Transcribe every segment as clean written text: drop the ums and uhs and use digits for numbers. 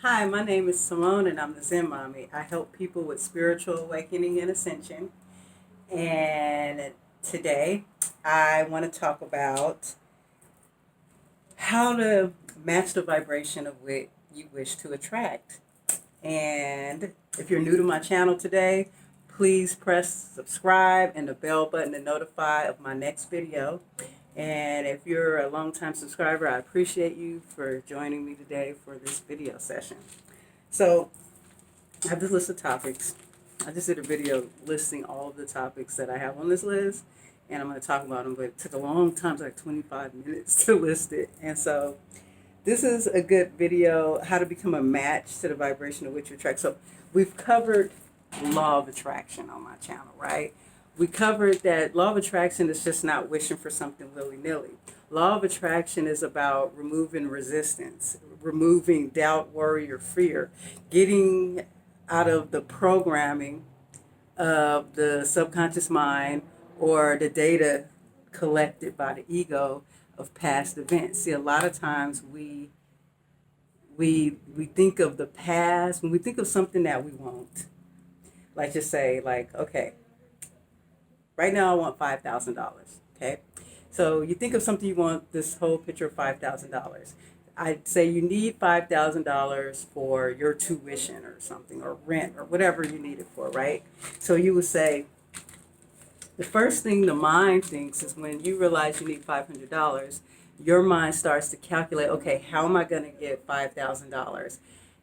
Hi, my name is Simone and I'm the Zen Mommy. I help people with spiritual awakening and ascension. And today I want to talk about how to match the vibration of what you wish to attract. And if you're new to my channel today, please press subscribe and the bell button to notify of my next video. And if you're a longtime subscriber, I appreciate you for joining me today for this video session. So I have this list of topics. I just did a video listing all of the topics that I have on this list, and I'm going to talk about them, but it took a long time, it's like 25 minutes to list it. And so this is a good video, how to become a match to the vibration of which you attract. So we've covered law of attraction on my channel, right? We covered that law of attraction is just not wishing for something willy-nilly. Law of attraction is about removing resistance, removing doubt, worry, or fear, getting out of the programming of the subconscious mind or the data collected by the ego of past events. See, a lot of times we think of the past when we think of something that we want. Like just say, like, okay, right now I want $5,000. Okay, so you think of something you want. This whole picture of $5,000. I'd say you need $5,000 for your tuition or something, or rent, or whatever you need it for, right? So you would say the first thing the mind thinks is when you realize you need $500, your mind starts to calculate, okay, how am I going to get $5,000?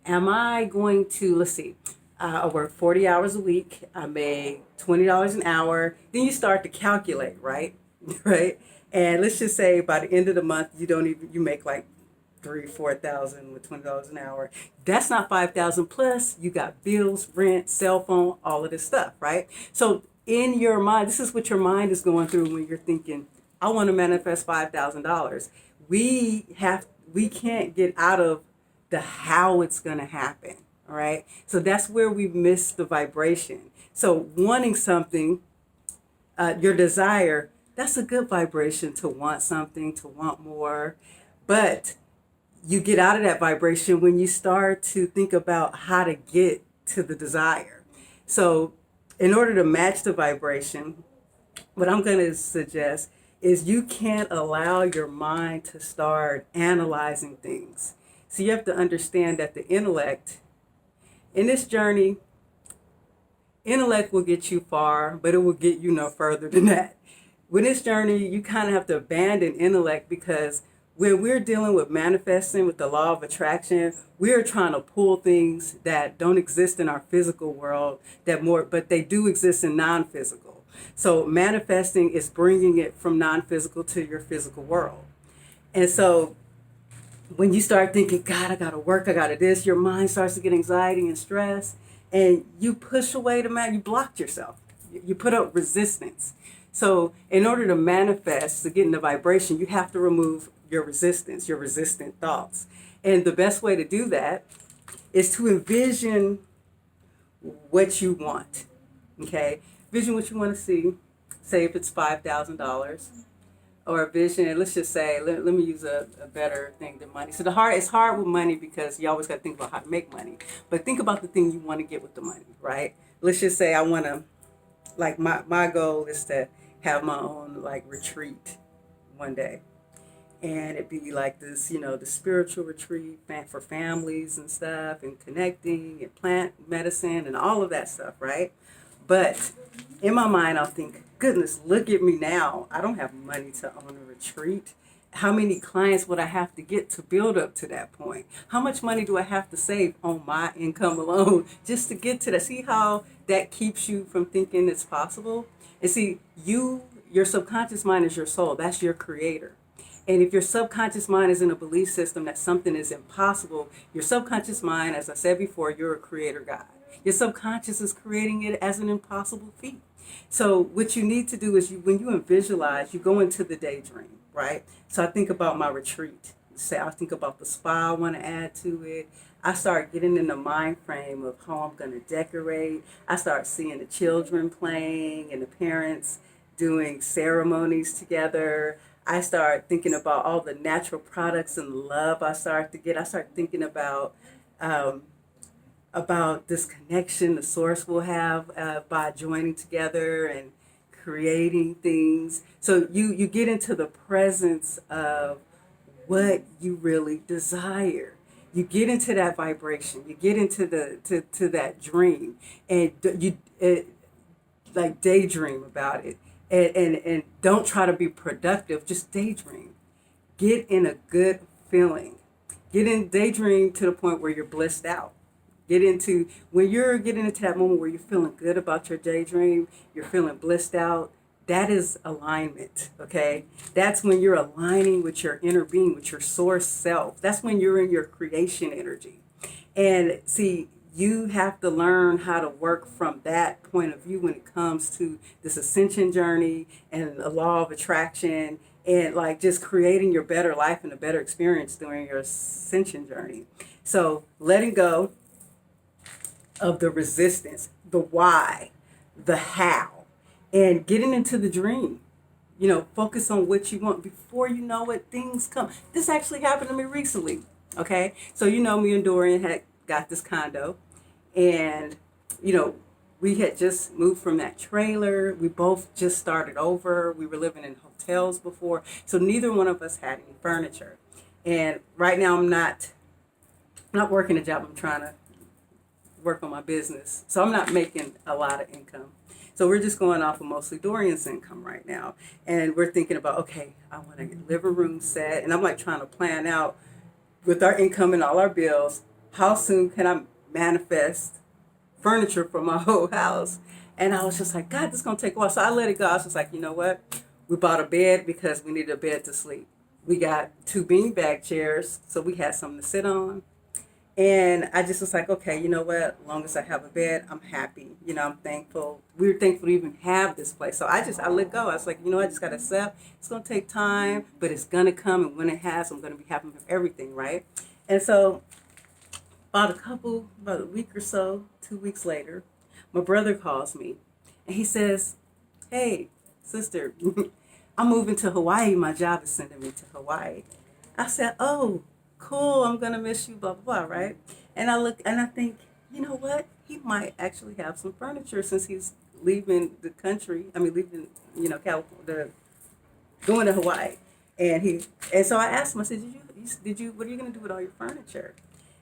Am I going to, let's see, I work 40 hours a week, I make $20 an hour, then you start to calculate, right? Right? And let's just say by the end of the month, you make like 4,000 with $20 an hour. That's not 5,000 plus. You got bills, rent, cell phone, all of this stuff, right? So in your mind, this is what your mind is going through when you're thinking, I want to manifest $5,000. We can't get out of the how it's going to happen. All right. So that's where we miss the vibration. So wanting something, your desire, that's a good vibration to want something, to want more. But you get out of that vibration when you start to think about how to get to the desire. So in order to match the vibration, what I'm going to suggest is you can't allow your mind to start analyzing things. So you have to understand that the intellect, in this journey, intellect will get you far, but it will get you no further than that. With this journey, you kind of have to abandon intellect, because when we're dealing with manifesting with the law of attraction, we're trying to pull things that don't exist in our physical world, but they do exist in non-physical. So manifesting is bringing it from non-physical to your physical world. And so when you start thinking, God, I gotta work, I gotta this, your mind starts to get anxiety and stress, and you push away the man, you blocked yourself. You put up resistance. So in order to manifest, to get in the vibration, you have to remove your resistance, your resistant thoughts. And the best way to do that is to envision what you want. Okay? Vision what you want to see. Say if it's $5,000. Or a vision, let's just say, let me use a better thing than money. So it's hard with money because you always got to think about how to make money. But think about the thing you want to get with the money, right? Let's just say I want to, like my goal is to have my own like retreat one day. And it'd be like this, the spiritual retreat for families and stuff, and connecting and plant medicine and all of that stuff, right? But in my mind, I'll think, goodness, look at me now. I don't have money to own a retreat. How many clients would I have to get to build up to that point? How much money do I have to save on my income alone just to get to that? See how that keeps you from thinking it's possible? And see, your subconscious mind is your soul. That's your creator. And if your subconscious mind is in a belief system that something is impossible, your subconscious mind, as I said before, you're a creator God. Your subconscious is creating it as an impossible feat. So what you need to do is when you visualize, you go into the daydream, right? So I think about my retreat. Say I think about the spa I want to add to it. I start getting in the mind frame of how I'm going to decorate. I start seeing the children playing and the parents doing ceremonies together. I start thinking about all the natural products and love I start to get. I start thinking about um, about this connection the source will have by joining together and creating things. So you get into the presence of what you really desire. You get into that vibration. You get into to that dream, and like daydream about it, and don't try to be productive. Just daydream. Get in a good feeling. Get in daydream to the point where you're blissed out. Get into when you're getting into that moment where you're feeling good about your daydream, you're feeling blissed out. That is alignment, okay? That's when you're aligning with your inner being, with your source self. That's when you're in your creation energy. And see, you have to learn how to work from that point of view when it comes to this ascension journey and the law of attraction and like just creating your better life and a better experience during your ascension journey. So letting go of the resistance, the why, the how, and getting into the dream. You know, focus on what you want before you know it, things come. This actually happened to me recently. Okay. So, you know, me and Dorian had got this condo and, you know, we had just moved from that trailer. We both just started over. We were living in hotels before. So neither one of us had any furniture. And right now I'm not working a job. I'm trying to work on my business. So I'm not making a lot of income. So we're just going off of mostly Dorian's income right now. And we're thinking about, okay, I want to get a living room set. And I'm like trying to plan out with our income and all our bills, how soon can I manifest furniture for my whole house? And I was just like, God, this is going to take a while. So I let it go. I was just like, you know what? We bought a bed because we needed a bed to sleep. We got 2 beanbag chairs, so we had something to sit on. And I just was like, okay, you know what? As long as I have a bed, I'm happy. You know, I'm thankful. We were thankful to even have this place. So I let go. I was like, you know, I just got to accept. It's going to take time, but it's going to come. And when it has, I'm going to be happy with everything, right? And so about a week or so, 2 weeks later, my brother calls me. And he says, hey, sister, I'm moving to Hawaii. My job is sending me to Hawaii. I said, oh, cool, I'm gonna miss you, blah blah blah, right? And I look and I think, you know what? He might actually have some furniture since he's leaving the country. I mean, leaving, you know, California, going to Hawaii. And so I asked him. I said, what are you gonna do with all your furniture?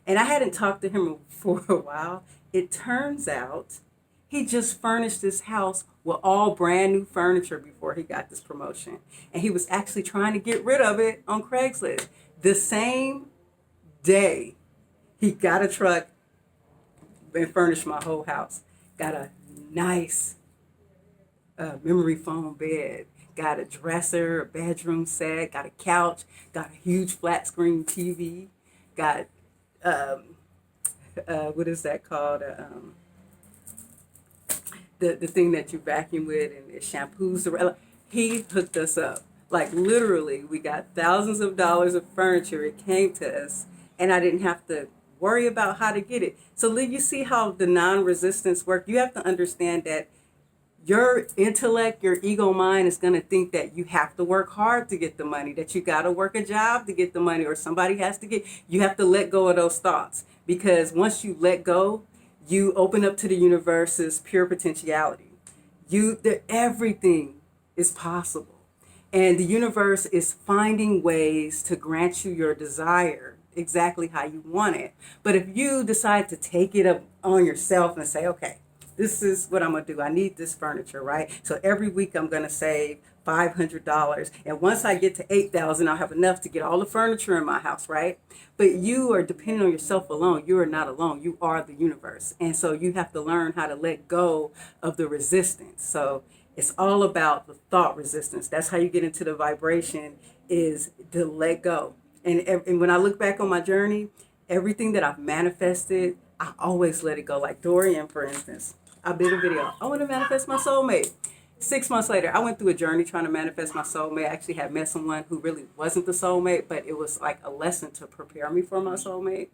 And I hadn't talked to him for a while. It turns out he just furnished his house with all brand new furniture before he got this promotion, and he was actually trying to get rid of it on Craigslist. The same day he got a truck and furnished my whole house. Got a nice memory foam bed, got a dresser, a bedroom set, got a couch, got a huge flat screen TV, got what is that called, the thing that you vacuum with, and it shampoos he hooked us up. Like literally, we got thousands of dollars of furniture. It came to us, and I didn't have to worry about how to get it. So you see how the non-resistance work? You have to understand that your intellect, your ego mind is going to think that you have to work hard to get the money, that you got to work a job to get the money, or somebody has to get, you have to let go of those thoughts. Because once you let go, you open up to the universe's pure potentiality. Everything is possible. And the universe is finding ways to grant you your desire exactly how you want it. But if you decide to take it up on yourself and say, okay, this is what I'm going to do. I need this furniture, right? So every week I'm going to save $500. And once I get to 8,000, I'll have enough to get all the furniture in my house, right? But you are depending on yourself alone. You are not alone. You are the universe. And so you have to learn how to let go of the resistance. So it's all about the thought resistance. That's how you get into the vibration, is to let go. And when I look back on my journey, everything that I've manifested, I always let it go. Like Dorian, for instance, I did a video. I want to manifest my soulmate. 6 months later, I went through a journey trying to manifest my soulmate. I actually had met someone who really wasn't the soulmate, but it was like a lesson to prepare me for my soulmate.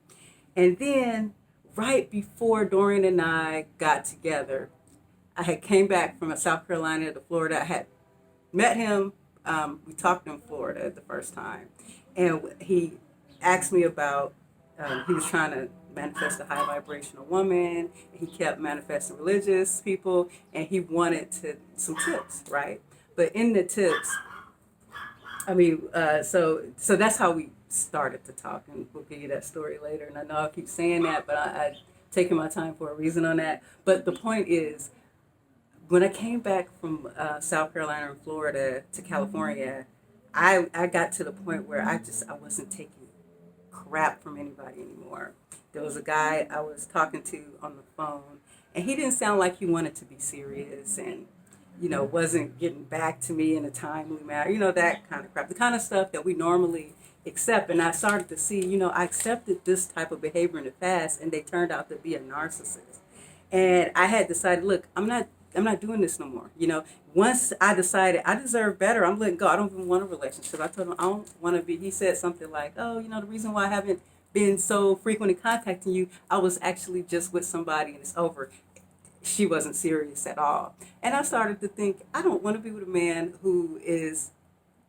And then right before Dorian and I got together, I had came back from South Carolina to Florida. I had met him. We talked in Florida the first time. And he asked me about he was trying to manifest a high vibrational woman. He kept manifesting religious people, and he wanted some tips, right? But in the tips, so that's how we started to talk, and we'll give you that story later. And I know I keep saying that, but I taking my time for a reason on that. But the point is, when I came back from South Carolina and Florida to California, I got to the point where I wasn't taking crap from anybody anymore. There was a guy I was talking to on the phone, and he didn't sound like he wanted to be serious, and wasn't getting back to me in a timely manner. That kind of crap, the kind of stuff that we normally accept. And I started to see, I accepted this type of behavior in the past, and they turned out to be a narcissist. And I had decided, look, I'm not doing this no more. Once I decided I deserve better, I'm letting go. I don't even want a relationship. I told him I don't want to be. He said something like, oh, the reason why I haven't been so frequent in contacting you, I was actually just with somebody and it's over. She wasn't serious at all. And I started to think, I don't want to be with a man who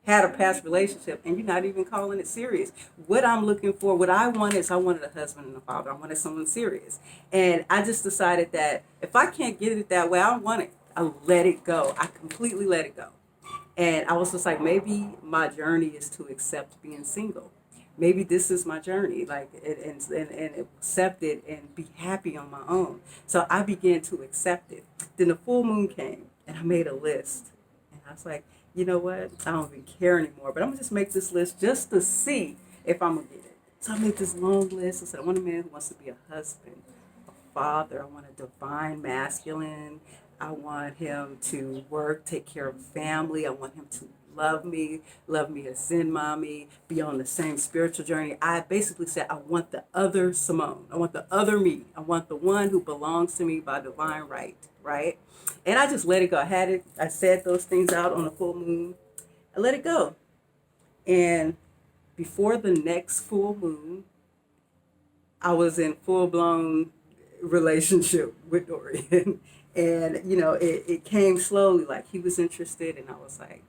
had a past relationship and you're not even calling it serious. What I'm looking for, what I want is, I wanted a husband and a father. I wanted someone serious. And I just decided that if I can't get it that way, I don't want it. I let it go. I completely let it go. And I was just like, maybe my journey is to accept being single. Maybe this is my journey, and accept it and be happy on my own. So I began to accept it. Then the full moon came, and I made a list. And I was like, you know what? I don't even care anymore. But I'm going to just make this list just to see if I'm going to get it. So I made this long list. I said, I want a man who wants to be a husband, a father. I want a divine masculine. I want him to work, take care of family. I want him to love me as Zen mommy, be on the same spiritual journey. I basically said, I want the other Simone. I want the other me. I want the one who belongs to me by divine right? And I just let it go. I said those things out on the full moon. I let it go. And before the next full moon, I was in full-blown relationship with Dorian. And, it came slowly, like he was interested, and I was like,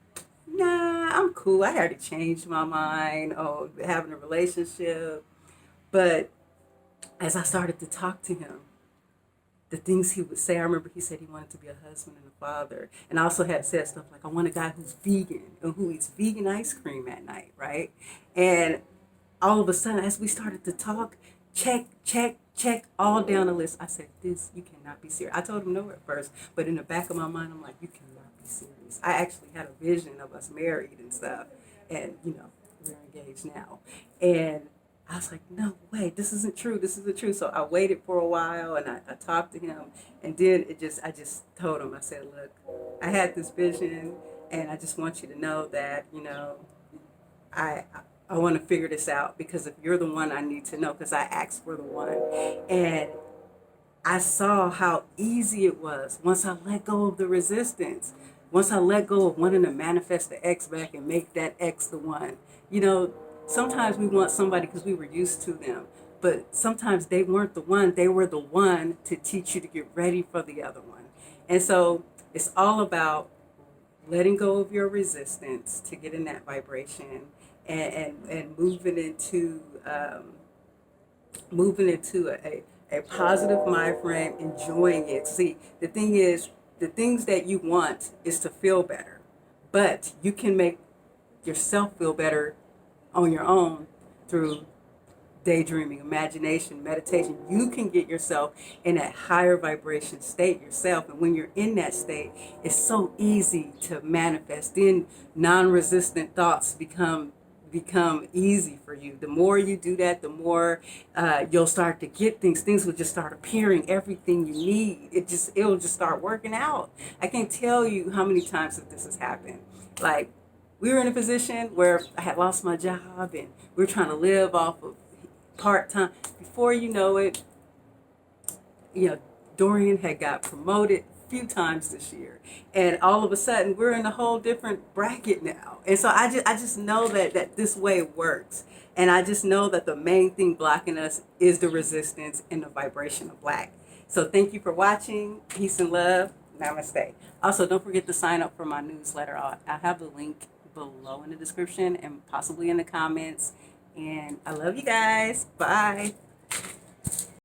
nah, I'm cool. I already changed my mind on having a relationship. But as I started to talk to him, the things he would say, I remember he said he wanted to be a husband and a father. And I also had said stuff like, I want a guy who's vegan and who eats vegan ice cream at night, right? And all of a sudden, as we started to talk, check all down the list. I said, this, you cannot be serious. I told him no at first, but in the back of my mind, I'm like, you cannot be serious. I actually had a vision of us married and stuff. And, we're engaged now. And I was like, no way, this isn't true. So I waited for a while and I talked to him. And then I just told him, I said, look, I had this vision and I just want you to know that, I want to figure this out, because if you're the one, I need to know, because I asked for the one. And I saw how easy it was once I let go of the resistance, once I let go of wanting to manifest the ex back and make that ex the one. Sometimes we want somebody because we were used to them, but sometimes they weren't the one. They were the one to teach you to get ready for the other one. And so it's all about letting go of your resistance to get in that vibration, and moving into a positive mind frame, enjoying it. See, the thing is, the things that you want is to feel better, but you can make yourself feel better on your own through daydreaming, imagination, meditation. You can get yourself in that higher vibration state yourself. And when you're in that state, it's so easy to manifest. Then non-resistant thoughts become easy for you. The more you do that, the more you'll start to get things. Things will just start appearing, everything you need. It'll just start working out. I can't tell you how many times that this has happened. Like, we were in a position where I had lost my job and we were trying to live off of part-time. Before you know it, Dorian had got promoted a few times this year, and all of a sudden we're in a whole different bracket now. And so I just know that this way it works, and I just know that the main thing blocking us is the resistance and the vibration of black. So thank you for watching. Peace and love. Namaste. Also, don't forget to sign up for my newsletter. I'll have the link below in the description and possibly in the comments. And I love you guys. Bye.